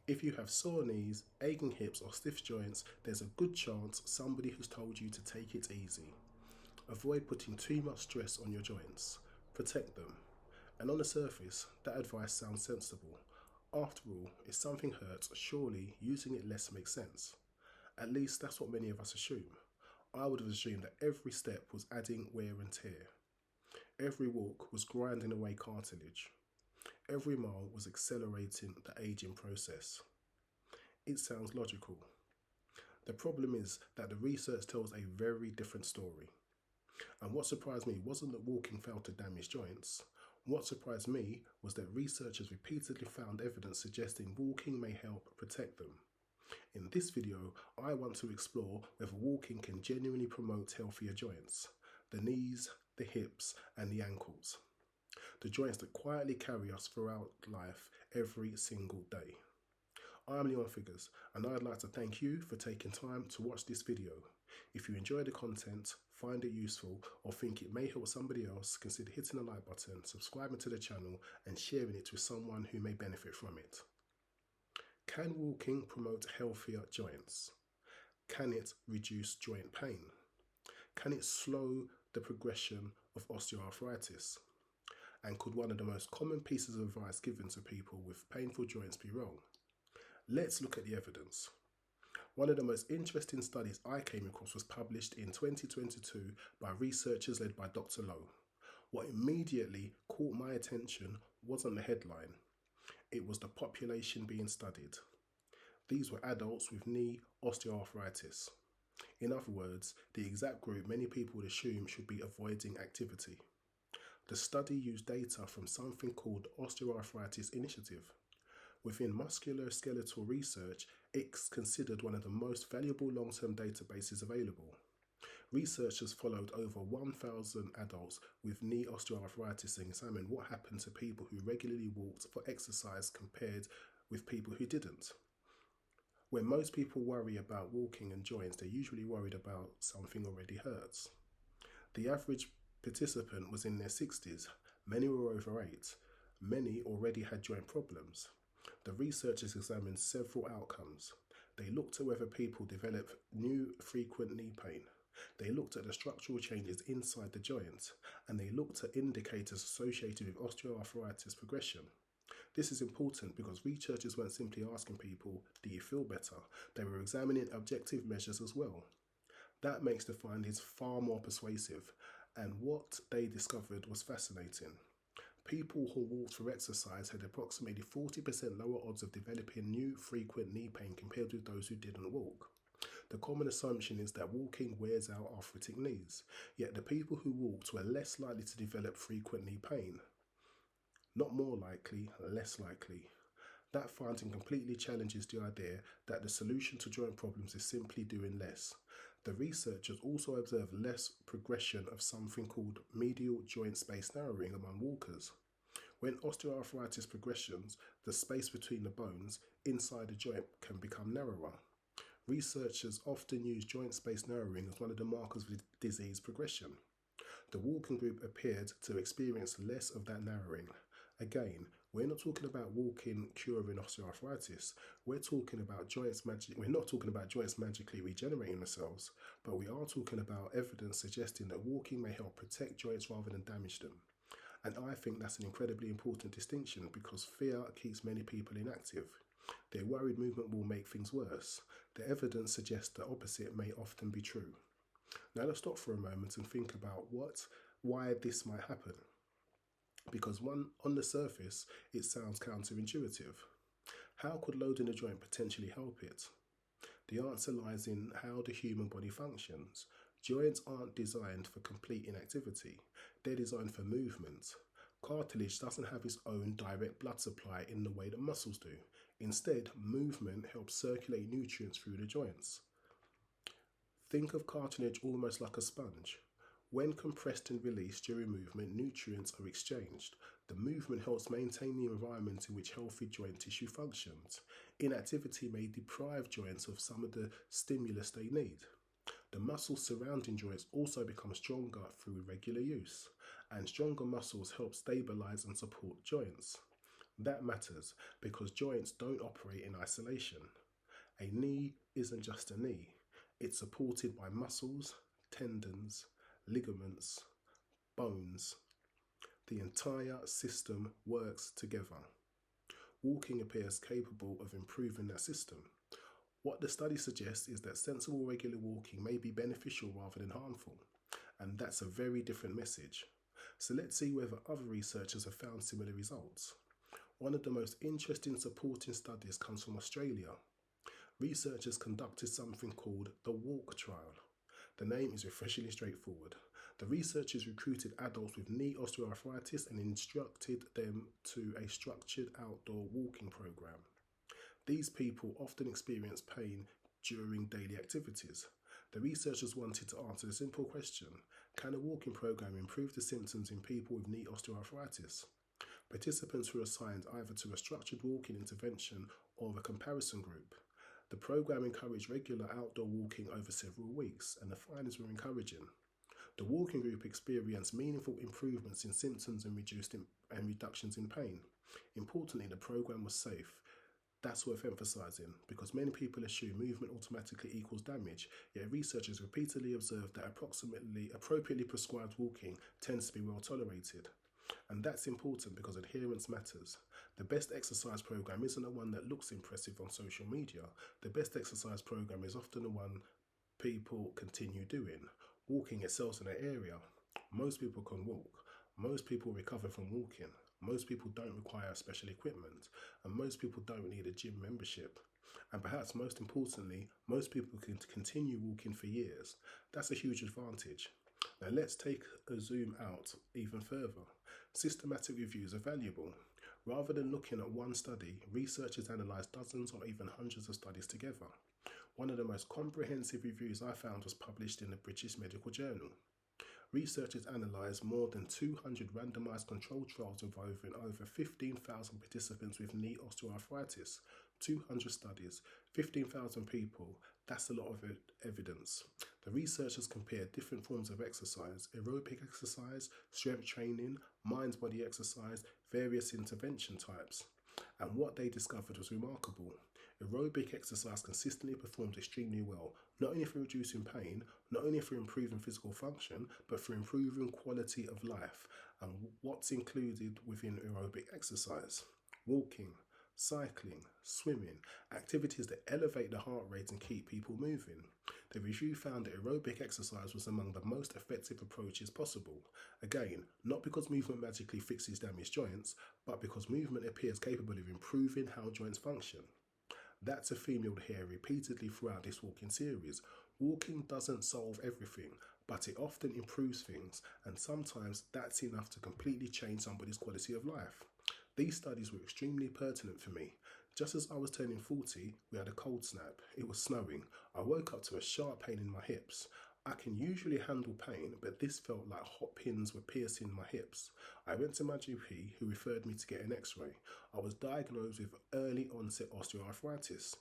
If you have sore knees, aching hips, or stiff joints, there's a good chance somebody has told you to take it easy. Avoid putting too much stress on your joints. Protect them. And on the surface, that advice sounds sensible. After all, if something hurts, surely using it less makes sense. At least that's what many of us assume. I would have assumed that every step was adding wear and tear. Every walk was grinding away cartilage. Every mile was accelerating the aging process. It sounds logical. The problem is that the research tells a very different story. And what surprised me wasn't that walking failed to damage joints. What surprised me was that researchers repeatedly found evidence suggesting walking may help protect them. In this video, I want to explore whether walking can genuinely promote healthier joints, the knees, the hips, and the ankles, the joints that quietly carry us throughout life every single day. I'm Leon Figures, and I'd like to thank you for taking time to watch this video. If you enjoy the content, find it useful, or think it may help somebody else, consider hitting the like button, subscribing to the channel, and sharing it with someone who may benefit from it. Can walking promote healthier joints? Can it reduce joint pain? Can it slow the progression of osteoarthritis? And could one of the most common pieces of advice given to people with painful joints be wrong? Let's look at the evidence. One of the most interesting studies I came across was published in 2022 by researchers led by Dr. Lowe. What immediately caught my attention wasn't the headline. It was the population being studied. These were adults with knee osteoarthritis. In other words, the exact group many people would assume should be avoiding activity. The study used data from something called Osteoarthritis Initiative. Within musculoskeletal research, it's considered one of the most valuable long-term databases available. Researchers followed over 1,000 adults with knee osteoarthritis and examined what happened to people who regularly walked for exercise compared with people who didn't. When most people worry about walking and joints, they're usually worried about something already hurts. The average participant was in their 60s, many were over 8, many already had joint problems. The researchers examined several outcomes. They looked at whether people develop new frequent knee pain. They looked at the structural changes inside the joint, and they looked at indicators associated with osteoarthritis progression. This is important because researchers weren't simply asking people, do you feel better? They were examining objective measures as well. That makes the findings far more persuasive, and what they discovered was fascinating. People who walked for exercise had approximately 40% lower odds of developing new frequent knee pain compared with those who didn't walk. The common assumption is that walking wears out arthritic knees, yet the people who walked were less likely to develop frequent knee pain. Not more likely, less likely. That finding completely challenges the idea that the solution to joint problems is simply doing less. The researchers also observed less progression of something called medial joint space narrowing among walkers. When osteoarthritis progressions, the space between the bones inside a joint can become narrower. Researchers often use joint space narrowing as one of the markers of disease progression. The walking group appeared to experience less of that narrowing. Again, we're not talking about walking curing osteoarthritis. We're not talking about joints magically regenerating themselves, but we are talking about evidence suggesting that walking may help protect joints rather than damage them. And I think that's an incredibly important distinction because fear keeps many people inactive. They're worried movement will make things worse. The evidence suggests the opposite may often be true. Now let's stop for a moment and think about why this might happen. Because on the surface, it sounds counterintuitive. How could loading a joint potentially help it? The answer lies in how the human body functions. Joints aren't designed for complete inactivity. They're designed for movement. Cartilage doesn't have its own direct blood supply in the way that muscles do. Instead, movement helps circulate nutrients through the joints. Think of cartilage almost like a sponge. When compressed and released during movement, nutrients are exchanged. The movement helps maintain the environment in which healthy joint tissue functions. Inactivity may deprive joints of some of the stimulus they need. The muscles surrounding joints also become stronger through regular use, and stronger muscles help stabilize and support joints. That matters because joints don't operate in isolation. A knee isn't just a knee, it's supported by muscles, tendons, ligaments, bones. The entire system works together. Walking appears capable of improving that system. What the study suggests is that sensible regular walking may be beneficial rather than harmful, and that's a very different message. So let's see whether other researchers have found similar results. One of the most interesting supporting studies comes from Australia. Researchers conducted something called the WALK trial. The name is refreshingly straightforward. The researchers recruited adults with knee osteoarthritis and instructed them to a structured outdoor walking program. These people often experience pain during daily activities. The researchers wanted to answer the simple question: can a walking program improve the symptoms in people with knee osteoarthritis? Participants were assigned either to a structured walking intervention or a comparison group. The program encouraged regular outdoor walking over several weeks, and the findings were encouraging. The walking group experienced meaningful improvements in symptoms and reductions in pain. Importantly, the program was safe. That's worth emphasising because many people assume movement automatically equals damage, yet researchers repeatedly observed that appropriately prescribed walking tends to be well tolerated. And that's important because adherence matters. The best exercise program isn't the one that looks impressive on social media. The best exercise program is often the one people continue doing. Walking excels in an area. Most people can walk. Most people recover from walking. Most people don't require special equipment. And most people don't need a gym membership. And perhaps most importantly, most people can continue walking for years. That's a huge advantage. Now let's take a zoom out even further. Systematic reviews are valuable. Rather than looking at one study, researchers analysed dozens or even hundreds of studies together. One of the most comprehensive reviews I found was published in the British Medical Journal. Researchers analysed more than 200 randomised controlled trials involving over 15,000 participants with knee osteoarthritis. 200 studies, 15,000 people, that's a lot of evidence. The researchers compared different forms of exercise: aerobic exercise, strength training, mind-body exercise, various intervention types. And what they discovered was remarkable. Aerobic exercise consistently performed extremely well, not only for reducing pain, not only for improving physical function, but for improving quality of life. And what's included within aerobic exercise? Walking, cycling, swimming, activities that elevate the heart rate and keep people moving. The review found that aerobic exercise was among the most effective approaches possible. Again, not because movement magically fixes damaged joints, but because movement appears capable of improving how joints function. That's a theme you'll hear repeatedly throughout this walking series. Walking doesn't solve everything, but it often improves things, and sometimes that's enough to completely change somebody's quality of life. These studies were extremely pertinent for me. Just as I was turning 40, we had a cold snap. It was snowing. I woke up to a sharp pain in my hips. I can usually handle pain, but this felt like hot pins were piercing my hips. I went to my GP, who referred me to get an x-ray. I was diagnosed with early-onset osteoarthritis.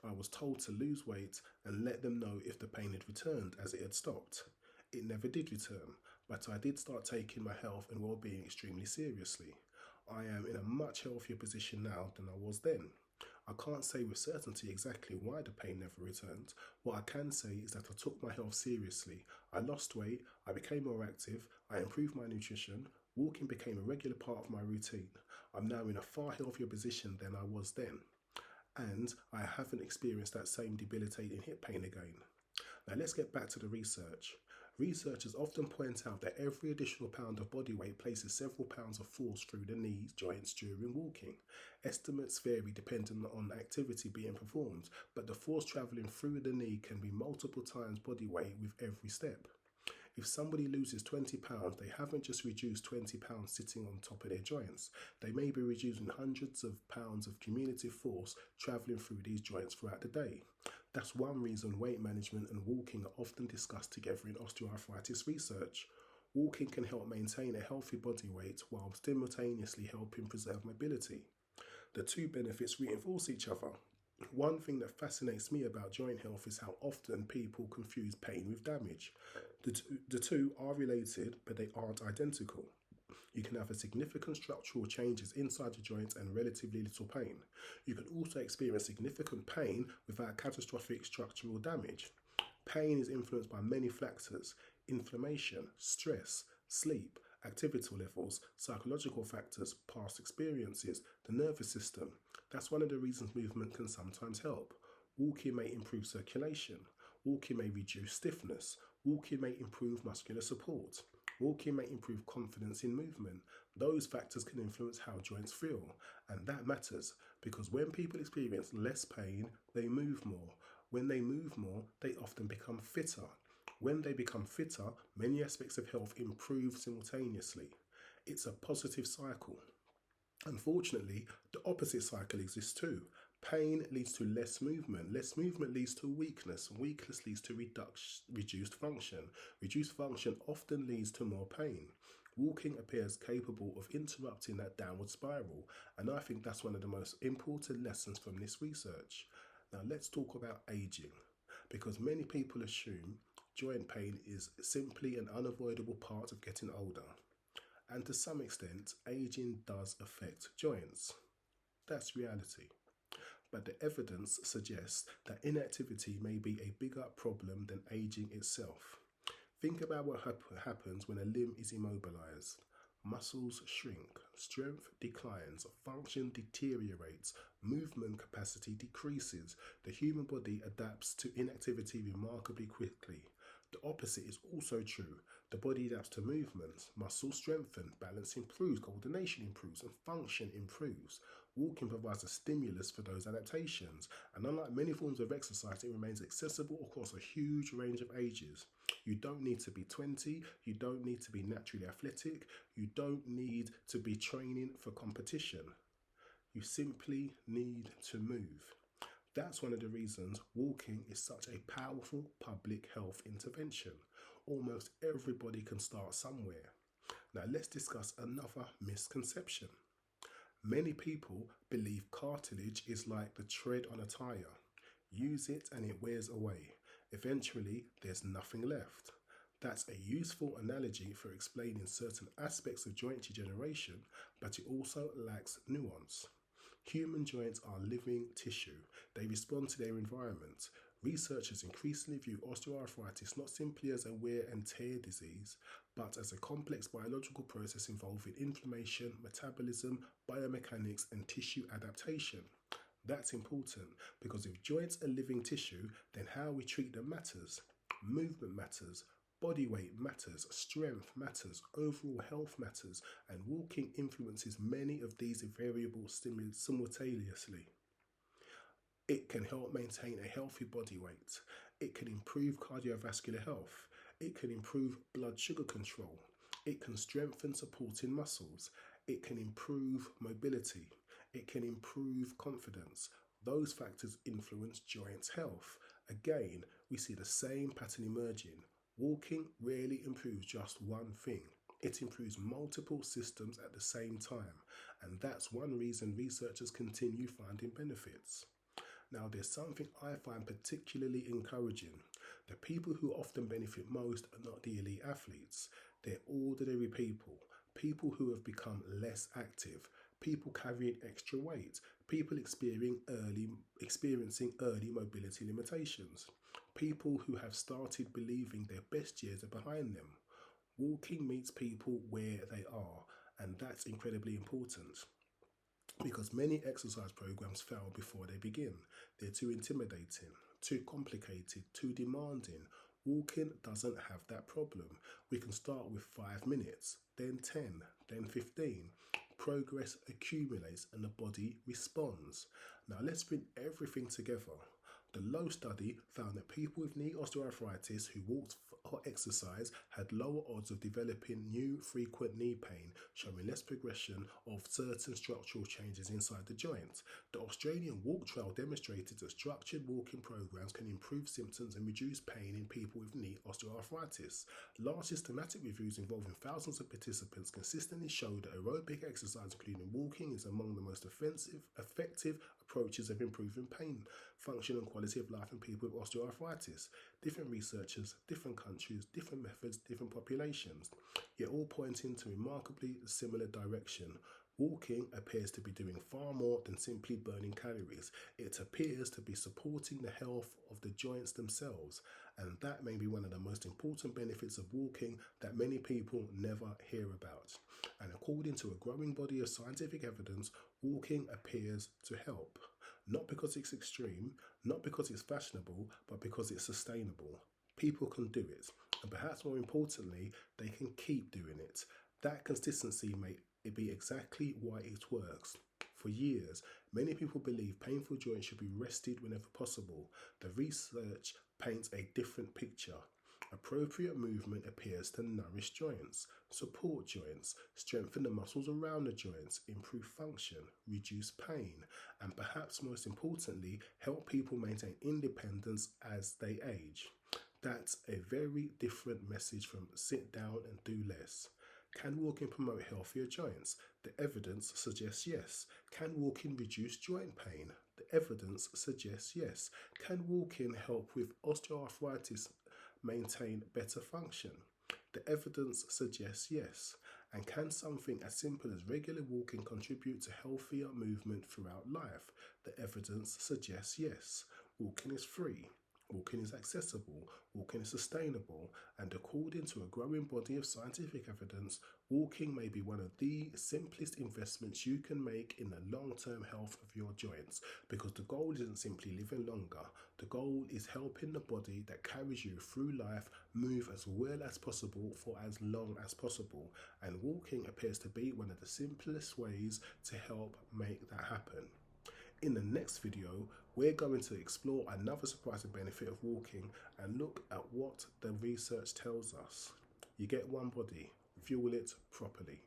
I was told to lose weight and let them know if the pain had returned, as it had stopped. It never did return, but I did start taking my health and well-being extremely seriously. I am in a much healthier position now than I was then. I can't say with certainty exactly why the pain never returned. What I can say is that I took my health seriously. I lost weight, I became more active, I improved my nutrition, walking became a regular part of my routine. I'm now in a far healthier position than I was then. And I haven't experienced that same debilitating hip pain again. Now let's get back to the research. Researchers often point out that every additional pound of body weight places several pounds of force through the knee joints during walking. Estimates vary depending on activity being performed, but the force travelling through the knee can be multiple times body weight with every step. If somebody loses 20 pounds, they haven't just reduced 20 pounds sitting on top of their joints. They may be reducing hundreds of pounds of cumulative force travelling through these joints throughout the day. That's one reason weight management and walking are often discussed together in osteoarthritis research. Walking can help maintain a healthy body weight while simultaneously helping preserve mobility. The two benefits reinforce each other. One thing that fascinates me about joint health is how often people confuse pain with damage. The two are related, but they aren't identical. You can have a significant structural changes inside your joints and relatively little pain. You can also experience significant pain without catastrophic structural damage. Pain is influenced by many factors: inflammation, stress, sleep, activity levels, psychological factors, past experiences, the nervous system. That's one of the reasons movement can sometimes help. Walking may improve circulation. Walking may reduce stiffness. Walking may improve muscular support. Walking may improve confidence in movement. Those factors can influence how joints feel, and that matters because when people experience less pain, they move more. When they move more, they often become fitter. When they become fitter, many aspects of health improve simultaneously. It's a positive cycle. Unfortunately, the opposite cycle exists too. Pain leads to less movement. Less movement leads to weakness. Weakness leads to reduced function. Reduced function often leads to more pain. Walking appears capable of interrupting that downward spiral, and I think that's one of the most important lessons from this research. Now let's talk about aging, because many people assume joint pain is simply an unavoidable part of getting older. And to some extent, aging does affect joints. That's reality. But the evidence suggests that inactivity may be a bigger problem than aging itself. Think about what happens when a limb is immobilized. Muscles shrink, strength declines, function deteriorates, movement capacity decreases. The human body adapts to inactivity remarkably quickly. The opposite is also true. The body adapts to movements. Muscles strengthen, balance improves, coordination improves, and function improves. Walking provides a stimulus for those adaptations, and unlike many forms of exercise, it remains accessible across a huge range of ages. You don't need to be 20, you don't need to be naturally athletic, you don't need to be training for competition. You simply need to move. That's one of the reasons walking is such a powerful public health intervention. Almost everybody can start somewhere. Now let's discuss another misconception. Many people believe cartilage is like the tread on a tire. Use it and it wears away. Eventually, there's nothing left. That's a useful analogy for explaining certain aspects of joint degeneration, but it also lacks nuance. Human joints are living tissue. They respond to their environment. Researchers increasingly view osteoarthritis not simply as a wear and tear disease, but as a complex biological process involving inflammation, metabolism, biomechanics, and tissue adaptation. That's important because if joints are living tissue, then how we treat them matters. Movement matters. Body weight matters, strength matters, overall health matters, and walking influences many of these variables simultaneously. It can help maintain a healthy body weight. It can improve cardiovascular health. It can improve blood sugar control. It can strengthen supporting muscles. It can improve mobility. It can improve confidence. Those factors influence joint health. Again, we see the same pattern emerging. Walking rarely improves just one thing. It improves multiple systems at the same time, and that's one reason researchers continue finding benefits. Now, there's something I find particularly encouraging. The people who often benefit most are not the elite athletes. They're ordinary people, people who have become less active, people carrying extra weight, people experiencing early mobility limitations, people who have started believing their best years are behind them. Walking meets people where they are, and that's incredibly important. Because many exercise programs fail before they begin. They're too intimidating, too complicated, too demanding. Walking doesn't have that problem. We can start with 5 minutes, then 10, then 15. Progress accumulates and the body responds. Now let's bring everything together. The Low study found that people with knee osteoarthritis who walked or exercised had lower odds of developing new frequent knee pain, showing less progression of certain structural changes inside the joint. The Australian walk trial demonstrated that structured walking programs can improve symptoms and reduce pain in people with knee osteoarthritis. Large systematic reviews involving thousands of participants consistently show that aerobic exercise, including walking, is among the most effective approaches of improving pain, function and quality quality of life in people with osteoarthritis. Different researchers, different countries, different methods, different populations, yet all pointing to remarkably similar direction. Walking appears to be doing far more than simply burning calories. It appears to be supporting the health of the joints themselves, and that may be one of the most important benefits of walking that many people never hear about. And according to a growing body of scientific evidence, walking appears to help. Not because it's extreme, not because it's fashionable, but because it's sustainable. People can do it, and perhaps more importantly, they can keep doing it. That consistency may be exactly why it works. For years, many people believe painful joints should be rested whenever possible. The research paints a different picture. Appropriate movement appears to nourish joints, support joints, strengthen the muscles around the joints, improve function, reduce pain, and perhaps most importantly, help people maintain independence as they age. That's a very different message from sit down and do less. Can walking promote healthier joints? The evidence suggests yes. Can walking reduce joint pain? The evidence suggests yes. Can walking help with osteoarthritis maintain better function? The evidence suggests yes. And can something as simple as regular walking contribute to healthier movement throughout life? The evidence suggests yes. Walking is free. Walking is accessible, walking is sustainable, and according to a growing body of scientific evidence, walking may be one of the simplest investments you can make in the long-term health of your joints, because the goal isn't simply living longer. The goal is helping the body that carries you through life move as well as possible for as long as possible, and walking appears to be one of the simplest ways to help make that happen. In the next video, we're going to explore another surprising benefit of walking and look at what the research tells us. You get one body, fuel it properly.